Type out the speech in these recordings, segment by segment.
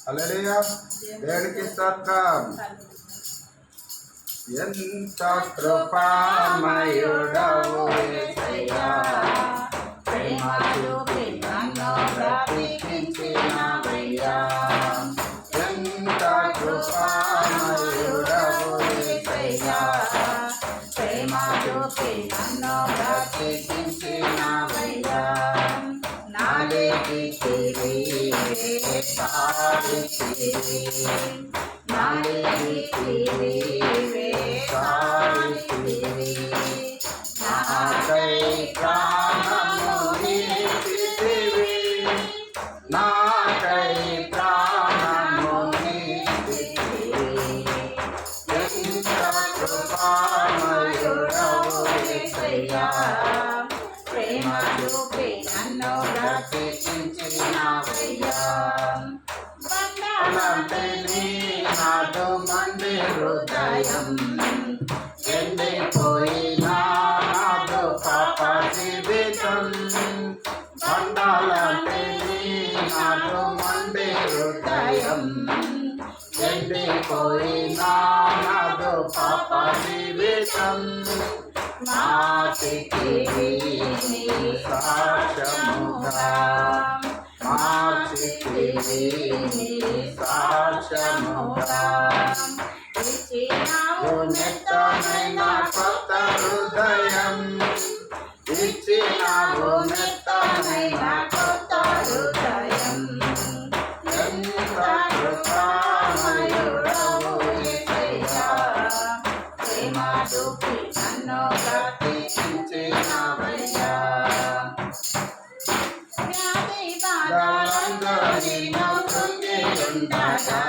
హల్లెలూయా. దేవునికి స్తోత్రం. ఎంత కృపామయుడవు యేసయ్యా, ప్రేమ చూపి నన్ను బ్రతికించినవయ్యా. ఎంత కృపామయుడవు యేసయ్యా, ప్రేమ చూపి నన్ను బ్రతికించినవయ్యా. నాలిగితివి సారితివి, నాలిగితివి సారితివి, నాకై ప్రాణము నీతివి, నాకై ప్రాణము నీతివి. ఎంత కృపామయుడవు యేసయ్యా, ప్రేమ చూపి నన్ను బ్రతికించినవయ్యా. బంధాలంటే నీ నాతో మంది హృదయం, ఎండిపోయినా నాతో పాప జీవితం. బంధాలంటే నీ నాతో మంది హృదయం, ఎండిపోయినా నాతో పాప జీవితం. మార్చితివి నీ సాక్ష్యముగా, మార్చితివి నీ సాక్ష్యముగా. ఇచ్చినావు మెత్తనైన కొత్త హృదయం, ఇచ్చినావు మెత్తనైన కొత్త హృదయం. ఎంత కృపామయుడవు యేసయ్యా, ప్రేమ చూపి నన్ను బ్రతికించినవయ్యా. వ్యాధి బాధలందరిలో కృంగియుండగా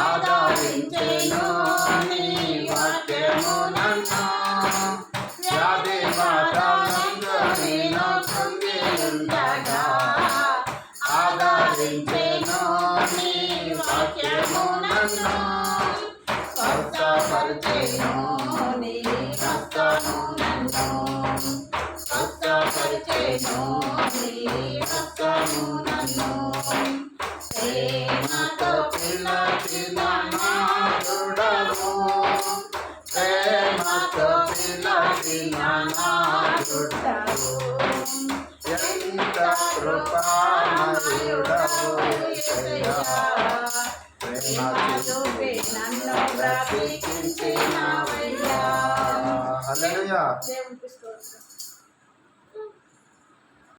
ఆదరించెను నీ వాక్యము నన్ను. వ్యాధి బాధలందరిలో కృంగియుండగా ఆదరించెను నీ వాక్యము నన్ను. స్వస్థపరిచెను నీ హస్తము నన్ను, స్వస్థపరిచెను నీ హస్తము నన్ను. ప్రేమతో పిలచిన నాథుడవు, ప్రేమతో పిలచిన నాథుడవు. ఎంత కృపామయుడవు యేసయ్యా, ప్రేమ చూపి నన్ను బ్రతికించినవయ్యా. హల్లెలూయా.